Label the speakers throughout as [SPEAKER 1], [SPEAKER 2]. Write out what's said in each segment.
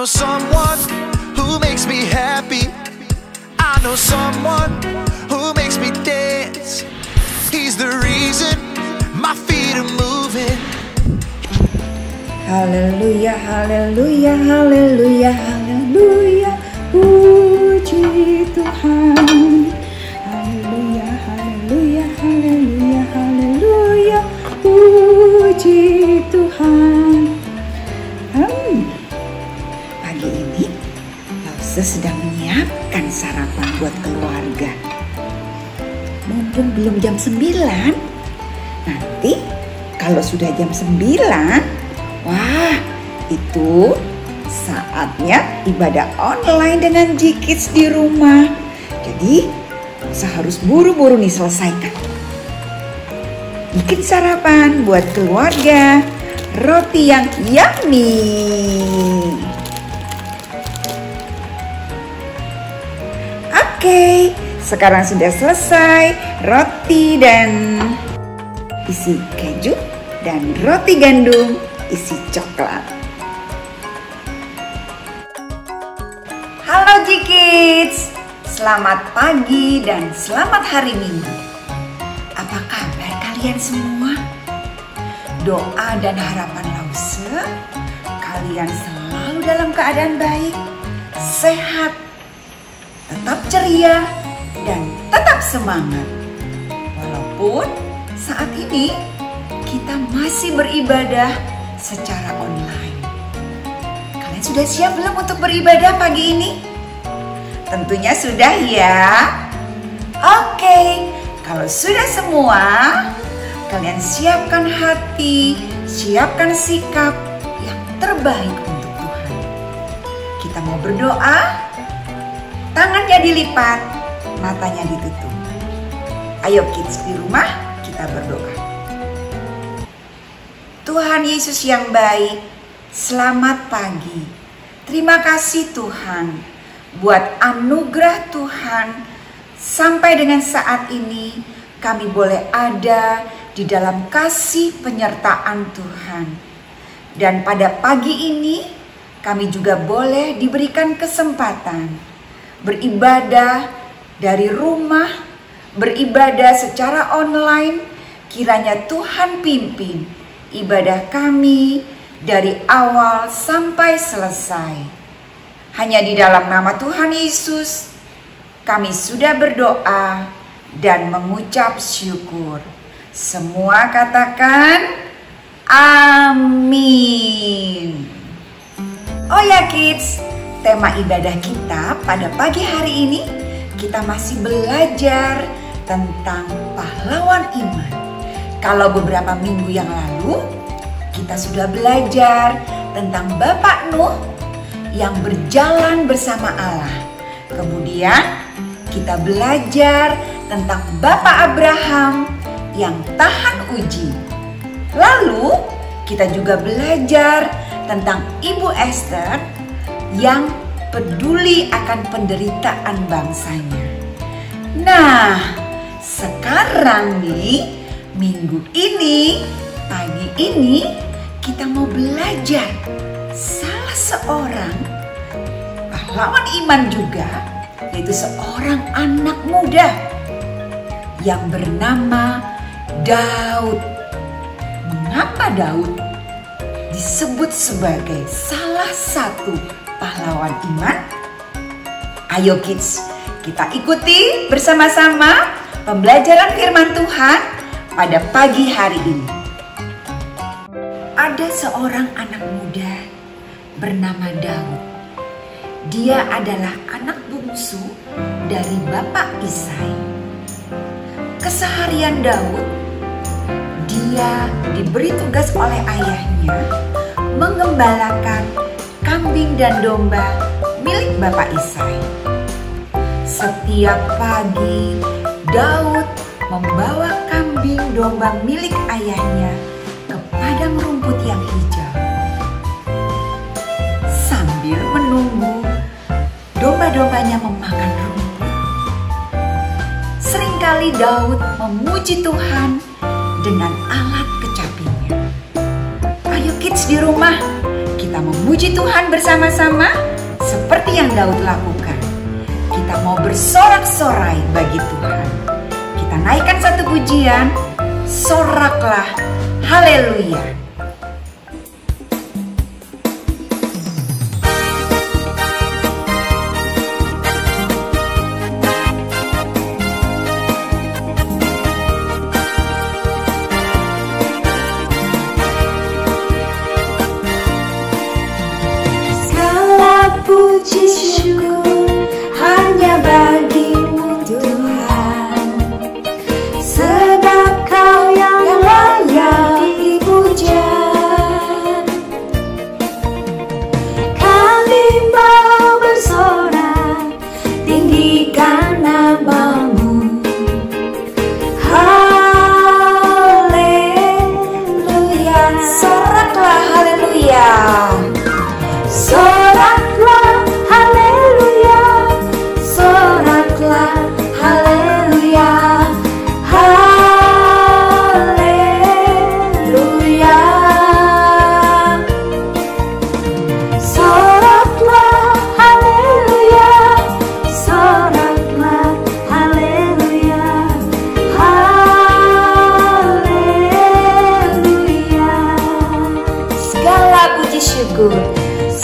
[SPEAKER 1] know someone who makes me happy. I know someone who makes me dance. He's the reason my feet are moving.
[SPEAKER 2] Haleluya, haleluya, haleluya, haleluya. Puji Tuhan. Haleluya, haleluya, haleluya, haleluya. Puji Tuhan. Pagi ini Lause sedang menyiapkan sarapan buat keluarga. Mumpung belum jam 9. Nanti kalau sudah jam 9, wah, itu saatnya ibadah online dengan G-Kids di rumah. Jadi, saya harus buru-buru nih selesaikan. Bikin sarapan buat keluarga, roti yang yummy. Oke, sekarang sudah selesai roti dan isi keju dan roti gandum isi coklat. Halo G-Kids, selamat pagi dan selamat hari Minggu. Apa kabar kalian semua? Doa dan harapan Lause, kalian selalu dalam keadaan baik, sehat, tetap ceria, dan tetap semangat. Walaupun saat ini kita masih beribadah secara online. Kalian sudah siap belum untuk beribadah pagi ini? Tentunya sudah ya. Oke, kalau sudah semua, kalian siapkan hati, siapkan sikap yang terbaik untuk Tuhan. Kita mau berdoa, tangannya dilipat, matanya ditutup. Ayo kids di rumah, kita berdoa. Tuhan Yesus yang baik, selamat pagi. Terima kasih Tuhan buat anugerah Tuhan. Sampai dengan saat ini kami boleh ada di dalam kasih penyertaan Tuhan. Dan pada pagi ini kami juga boleh diberikan kesempatan beribadah dari rumah, beribadah secara online. Kiranya Tuhan pimpin ibadah kami dari awal sampai selesai. Hanya di dalam nama Tuhan Yesus kami sudah berdoa dan mengucap syukur. Semua katakan amin. Oh ya kids, tema ibadah kita pada pagi hari ini kita masih belajar tentang pahlawan iman. Kalau beberapa minggu yang lalu kita sudah belajar tentang Bapak Nuh yang berjalan bersama Allah. Kemudian kita belajar tentang Bapak Abraham yang tahan uji. Lalu kita juga belajar tentang Ibu Esther yang peduli akan penderitaan bangsanya. Nah, sekarang nih minggu ini, pagi ini kita mau belajar salah seorang pahlawan iman juga, yaitu seorang anak muda yang bernama Daud. Mengapa Daud disebut sebagai salah satu pahlawan iman? Ayo kids, kita ikuti bersama-sama pembelajaran firman Tuhan pada pagi hari ini. Ada seorang anak muda bernama Daud. Dia adalah anak bungsu dari Bapak Isai. Keseharian Daud, dia diberi tugas oleh ayahnya mengembalakan kambing dan domba milik Bapak Isai. Setiap pagi Daud membawa kambing domba milik ayahnya ke padang rumput yang hijau. Sambil menunggu domba-dombanya memakan rumput, seringkali Daud memuji Tuhan dengan alat kecapinya. Ayo kids di rumah, kita kita memuji Tuhan bersama-sama seperti yang Daud lakukan. Kita mau bersorak-sorai bagi Tuhan. Kita naikkan satu pujian, soraklah, haleluya.
[SPEAKER 3] Puji syukur hanya bagimu Tuhan, sebab Kau yang layak dipuja. Kami mau bersorak, tinggikan nama-Mu. Haleluya,
[SPEAKER 2] Soraklah, haleluya.
[SPEAKER 3] soraklah, haleluya, soraklah, haleluya, haleluya. Soraklah, haleluya, soraklah, haleluya, haleluya.
[SPEAKER 2] Segala puji syukur,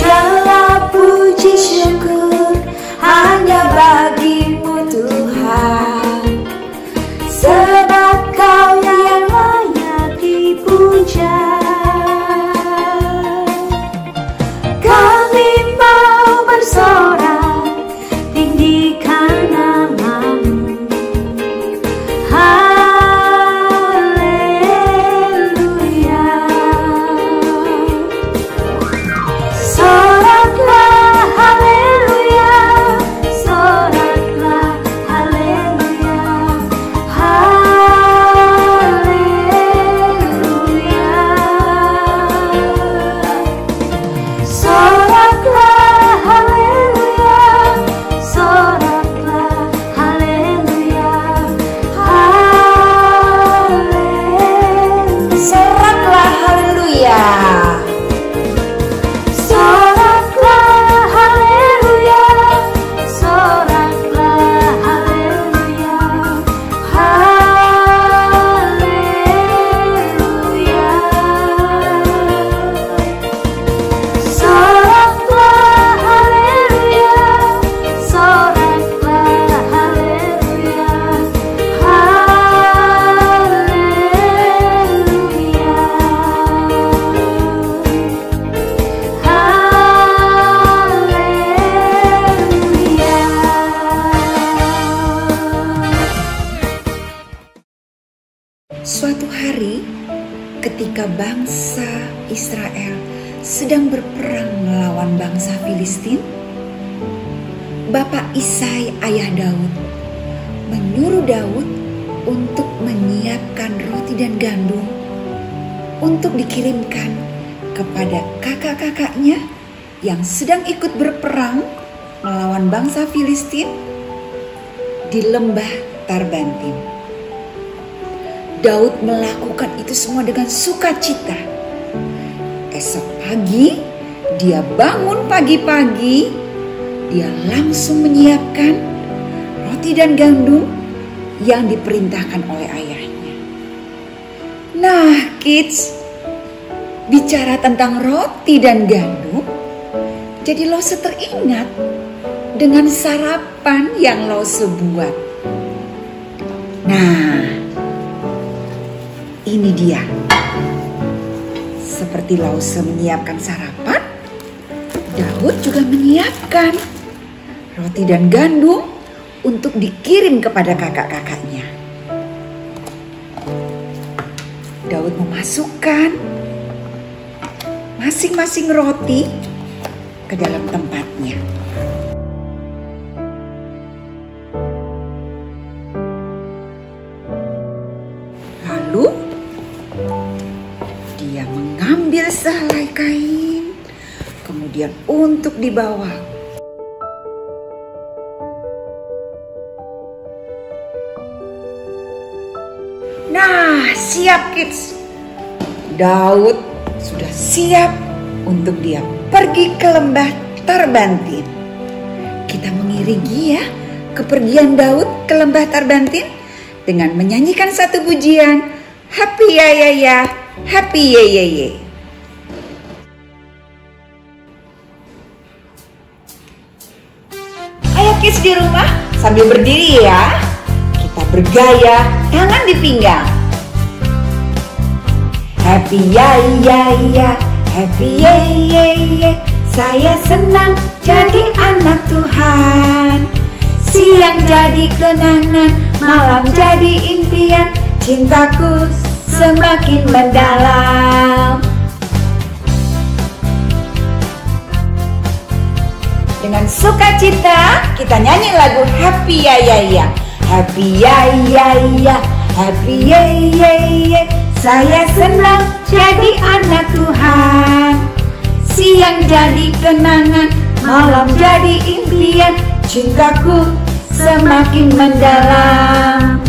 [SPEAKER 3] Segala puji syukur hanya bagimu Tuhan, sebab Kau yang layak dipuja. Kami mau bersorak, tinggikan nama-Mu. Haleluya. Soraklah, haleluya, soraklah, haleluya, haleluya. Soraklah, haleluya, soraklah, haleluya, haleluya.
[SPEAKER 2] soraklah, haleluya.
[SPEAKER 3] Soraklah, haleluya, soraklah, haleluya, haleluya. Soraklah, haleluya, soraklah, haleluya,
[SPEAKER 2] Suatu hari, ketika bangsa Israel sedang berperang melawan bangsa Filistin, Bapak Isai, ayah Daud, menyuruh Daud untuk menyiapkan roti dan gandum untuk dikirimkan kepada kakak-kakaknya yang sedang ikut berperang melawan bangsa Filistin di lembah Tarbantim. Daud melakukan itu semua dengan sukacita. Esok pagi, dia bangun pagi-pagi, dia langsung menyiapkan roti dan gandum yang diperintahkan oleh ayahnya. Nah, kids, bicara tentang roti dan gandum, jadi Lose teringat dengan sarapan yang Lose buat. Nah, ini dia. Seperti Lause menyiapkan sarapan, Daud juga menyiapkan roti dan gandum untuk dikirim kepada kakak-kakaknya. Daud memasukkan masing-masing roti ke dalam tempatnya. Lalu dia mengambil sehelai kain, kemudian untuk dibawa. Nah, siap kids. Daud sudah siap untuk dia pergi ke lembah Tarbantin. Kita mengiringi ya kepergian Daud ke lembah Tarbantin dengan menyanyikan satu pujian, Happy ya ya ya, happy ye ye ye. Ayo kids di rumah sambil berdiri ya. Kita bergaya tangan di pinggang. Happy ya ya ya, happy ye ye ye. Saya senang jadi anak Tuhan. Siang jadi kenangan, malam jadi impian. Cintaku semakin mendalam. Dengan sukacita kita nyanyi lagu Happy ya ya ya. Happy ya ya ya, happy ya ya ya. Saya senang jadi anak Tuhan. Siang jadi kenangan, malam jadi impian. Cintaku semakin mendalam.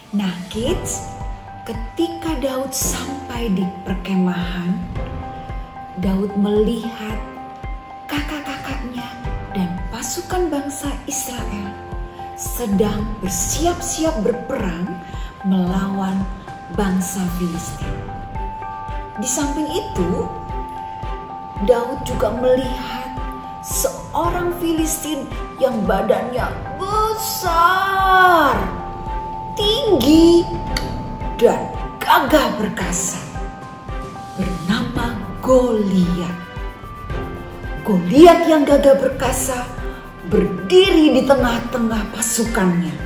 [SPEAKER 2] Nah kids, ketika Daud sampai di perkemahan, Daud melihat kakak-kakaknya dan pasukan bangsa Israel sedang bersiap-siap berperang melawan bangsa Filistin. Di samping itu, Daud juga melihat seorang Filistin yang badannya besar, tinggi, dan gagah perkasa, bernama Goliat. Goliat yang gagah perkasa berdiri di tengah-tengah pasukannya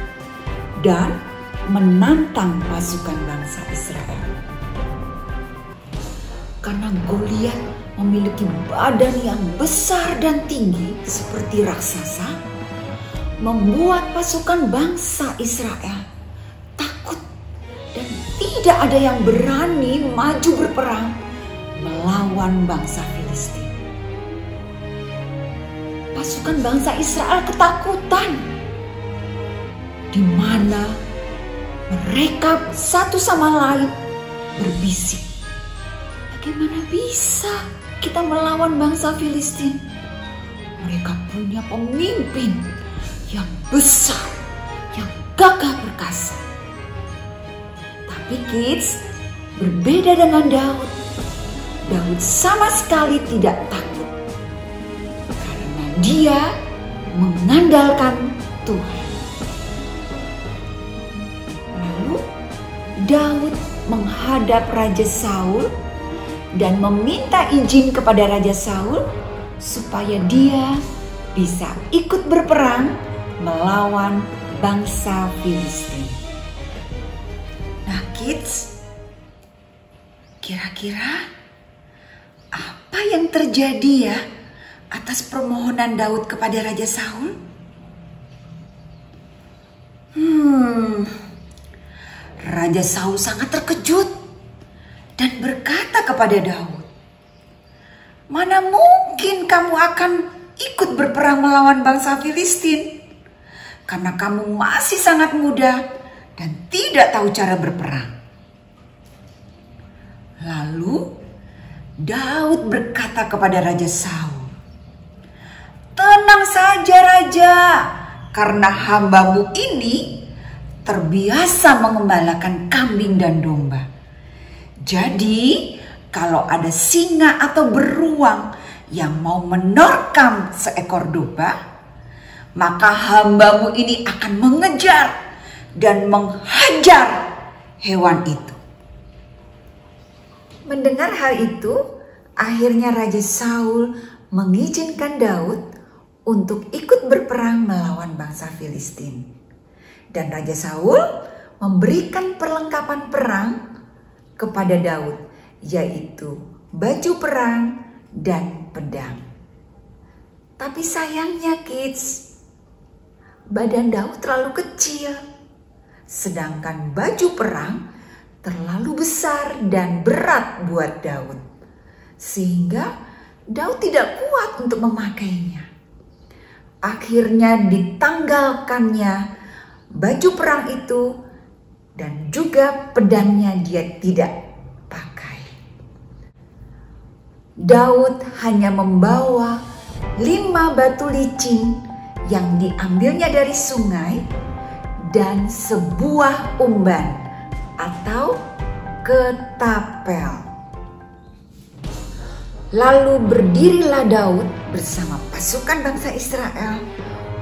[SPEAKER 2] dan menantang pasukan bangsa Israel. Karena Goliat memiliki badan yang besar dan tinggi seperti raksasa, membuat pasukan bangsa Israel takut dan tidak ada yang berani maju berperang melawan bangsa Filistin. Pasukan bangsa Israel ketakutan, di mana mereka satu sama lain berbisik, bagaimana bisa kita melawan bangsa Filistin? Mereka punya pemimpin yang besar, yang gagah perkasa. Tapi kids, berbeda dengan Daud. Daud sama sekali tidak takut. Dia mengandalkan Tuhan. Lalu Daud menghadap Raja Saul dan meminta izin kepada Raja Saul supaya dia bisa ikut berperang melawan bangsa Filistin. Nah kids, kira-kira apa yang terjadi ya atas permohonan Daud kepada Raja Saul? Raja Saul sangat terkejut dan berkata kepada Daud, "Mana mungkin kamu akan ikut berperang melawan bangsa Filistin? Karena kamu masih sangat muda dan tidak tahu cara berperang." Lalu Daud berkata kepada Raja Saul, "Tenang saja Raja, karena hambamu ini terbiasa mengembalakan kambing dan domba. Jadi kalau ada singa atau beruang yang mau menerkam seekor domba, maka hambamu ini akan mengejar dan menghajar hewan itu." Mendengar hal itu, akhirnya Raja Saul mengizinkan Daud untuk ikut berperang melawan bangsa Filistin. Dan Raja Saul memberikan perlengkapan perang kepada Daud, yaitu baju perang dan pedang. Tapi sayangnya kids, badan Daud terlalu kecil, sedangkan baju perang terlalu besar dan berat buat Daud, sehingga Daud tidak kuat untuk memakainya. akhirnya ditanggalkannya baju perang itu dan juga pedangnya dia tidak pakai. Daud hanya membawa 5 batu licin yang diambilnya dari sungai dan sebuah umban atau ketapel. Lalu berdirilah Daud bersama pasukan bangsa Israel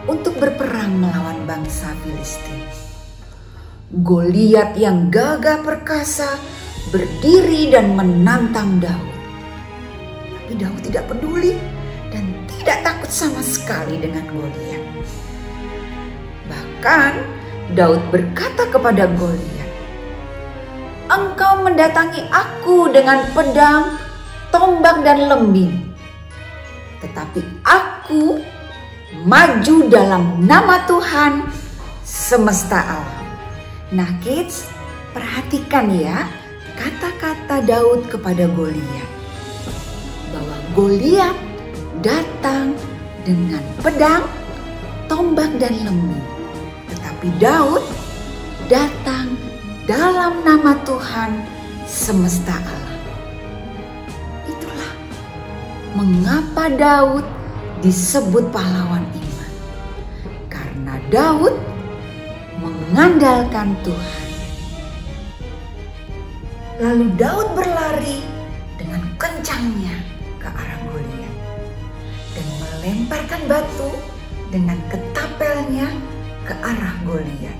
[SPEAKER 2] untuk berperang melawan bangsa Filistin. Goliat yang gagah perkasa berdiri dan menantang Daud. Tapi Daud tidak peduli dan tidak takut sama sekali dengan Goliat. Bahkan Daud berkata kepada Goliat, "Engkau mendatangi aku dengan pedang, tombak dan lembing. Tetapi aku maju dalam nama Tuhan semesta alam." Nah kids, perhatikan ya kata-kata Daud kepada Goliat. Bahwa Goliat datang dengan pedang, tombak dan lembing. Tetapi Daud datang dalam nama Tuhan semesta alam. Itulah mengapa Daud disebut pahlawan iman. Karena Daud mengandalkan Tuhan. Lalu Daud berlari dengan kencangnya ke arah Goliat dan melemparkan batu dengan ketapelnya ke arah Goliat.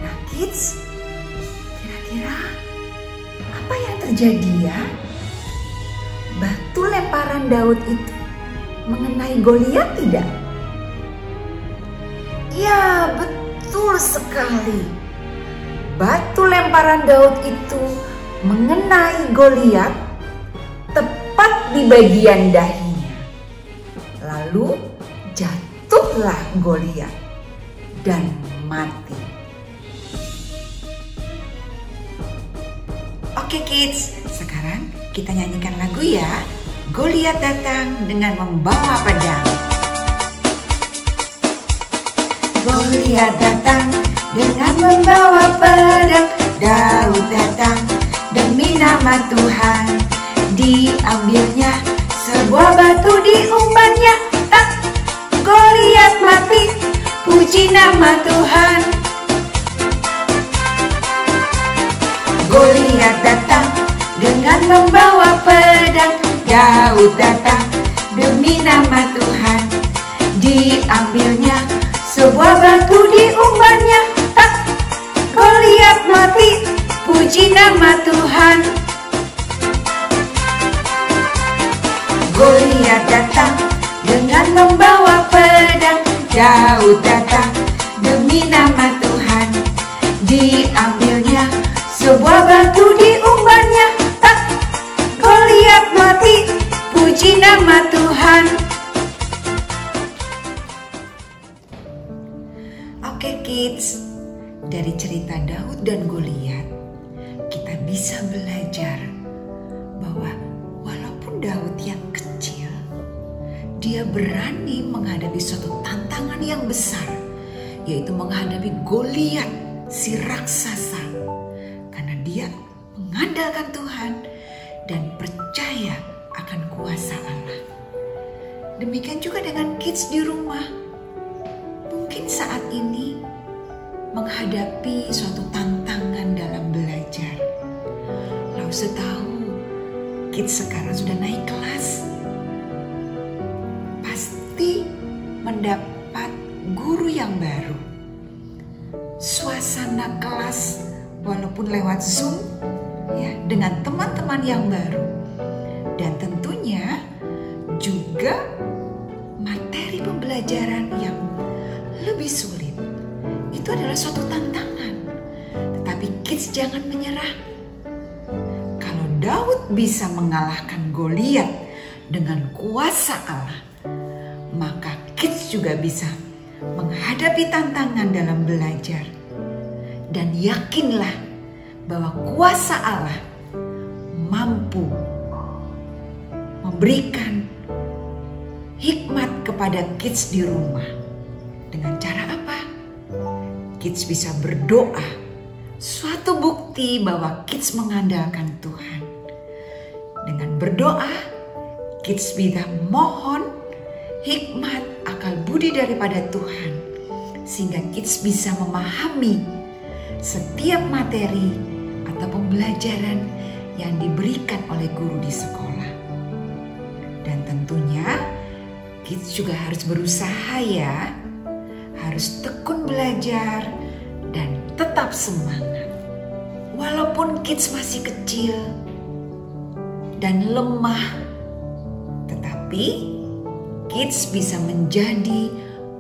[SPEAKER 2] Nah kids, kira-kira apa yang terjadi ya? Batu lemparan Daud itu mengenai Goliat tidak? Ya, betul sekali. Batu lemparan Daud itu mengenai Goliat tepat di bagian dahinya. Lalu jatuhlah Goliat dan mati. Oke kids, sekarang kita nyanyikan lagu ya. Goliat datang dengan membawa pedang. Goliat datang dengan membawa pedang. Daud datang demi nama Tuhan. Diambilnya sebuah batu diumbannya. Tak, Goliat mati. Puji nama Tuhan. Goliat datang dengan membawa pedang. Daud datang demi nama Tuhan. Diambilnya sebuah batu diumbannya. Tak, Goliat mati. Puji nama Tuhan. Goliat datang dengan membawa pedang. Daud datang demi nama Tuhan. Diambilnya sebuah batu diumbannya. Tak, Goliat mati. Puji nama Tuhan. Oke kids, dari cerita Daud dan Goliat kita bisa belajar bahwa walaupun Daud yang kecil, dia berani menghadapi suatu tantangan yang besar, yaitu menghadapi Goliat si raksasa, karena dia mengandalkan Tuhan dan percaya akan kuasa Allah. Demikian juga dengan kids di rumah. Mungkin saat ini menghadapi suatu tantangan dalam belajar. Lalu setahu kids sekarang sudah naik kelas, pasti mendapat guru yang baru. Suasana kelas walaupun lewat Zoom ya, dengan teman-teman yang baru. Dan tentunya juga materi pembelajaran yang lebih sulit. Itu adalah suatu tantangan. Tetapi kids jangan menyerah. Kalau Daud bisa mengalahkan Goliat dengan kuasa Allah, maka kids juga bisa menghadapi tantangan dalam belajar. Dan yakinlah bahwa kuasa Allah mampu memberikan hikmat kepada kids di rumah. Dengan cara apa? Kids bisa berdoa, suatu bukti bahwa kids mengandalkan Tuhan. Dengan berdoa, kids bisa mohon hikmat akal budi daripada Tuhan, sehingga kids bisa memahami setiap materi atau pembelajaran yang diberikan oleh guru di sekolah. Dan tentunya kids juga harus berusaha ya, harus tekun belajar dan tetap semangat. Walaupun kids masih kecil dan lemah, tetapi kids bisa menjadi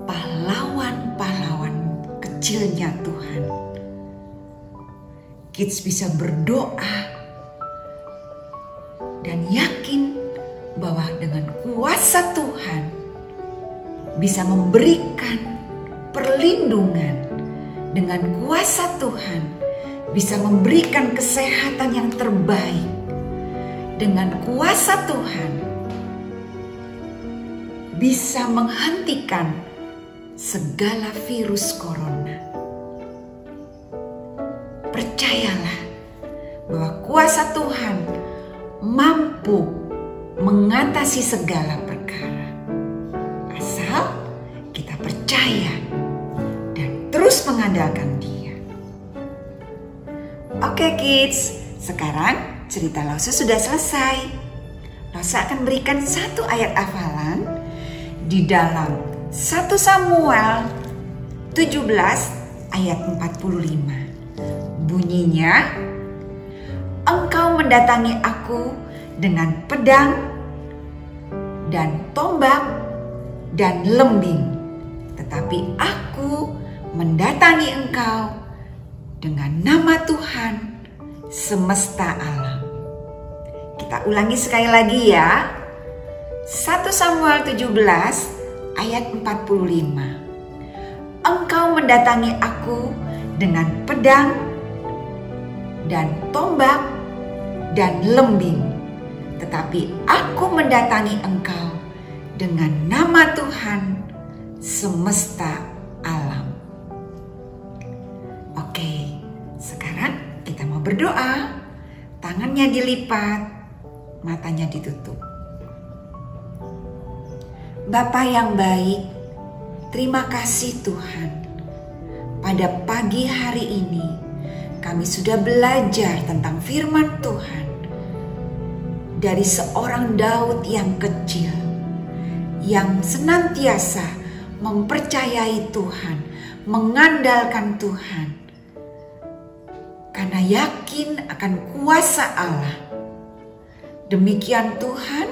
[SPEAKER 2] pahlawan-pahlawan kecilnya Tuhan. Kids bisa berdoa dan yakin bahwa dengan kuasa Tuhan bisa memberikan perlindungan. Dengan kuasa Tuhan bisa memberikan kesehatan yang terbaik. Dengan kuasa Tuhan bisa menghentikan segala virus corona. Percayalah bahwa kuasa Tuhan mampu mengatasi segala perkara. Asal kita percaya dan terus mengandalkan Dia. Oke kids, sekarang cerita Lause sudah selesai. Lause akan berikan satu ayat hafalan di dalam 1 Samuel 17 ayat 45. Bunyinya, engkau mendatangi aku dengan pedang dan tombak dan lembing, tetapi aku mendatangi engkau dengan nama Tuhan semesta alam. Kita ulangi sekali lagi ya. 1 Samuel 17 ayat 45. Engkau mendatangi aku dengan pedang dan tombak dan lembing, tetapi aku mendatangi engkau dengan nama Tuhan semesta alam. Oke, sekarang kita mau berdoa. Tangannya dilipat, matanya ditutup. Bapa yang baik, terima kasih Tuhan. Pada pagi hari ini kami sudah belajar tentang firman Tuhan dari seorang Daud yang kecil, yang senantiasa mempercayai Tuhan, mengandalkan Tuhan, karena yakin akan kuasa Allah. Demikian Tuhan,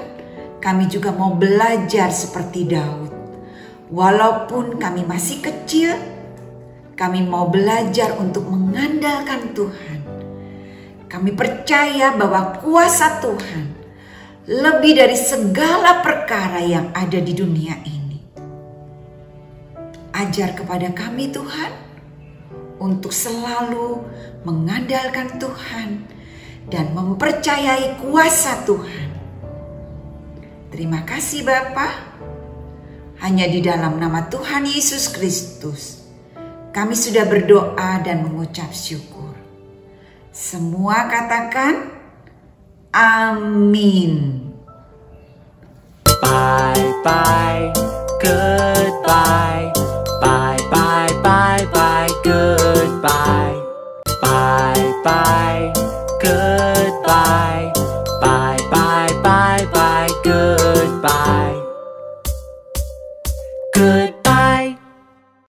[SPEAKER 2] kami juga mau belajar seperti Daud. Walaupun kami masih kecil, kami mau belajar untuk mengandalkan Tuhan. Kami percaya bahwa kuasa Tuhan lebih dari segala perkara yang ada di dunia ini. Ajar kepada kami Tuhan untuk selalu mengandalkan Tuhan dan mempercayai kuasa Tuhan. Terima kasih Bapa. Hanya di dalam nama Tuhan Yesus Kristus kami sudah berdoa dan mengucap syukur. Semua katakan amin.
[SPEAKER 4] Bye bye, goodbye. Bye bye bye bye, goodbye. Bye bye, goodbye.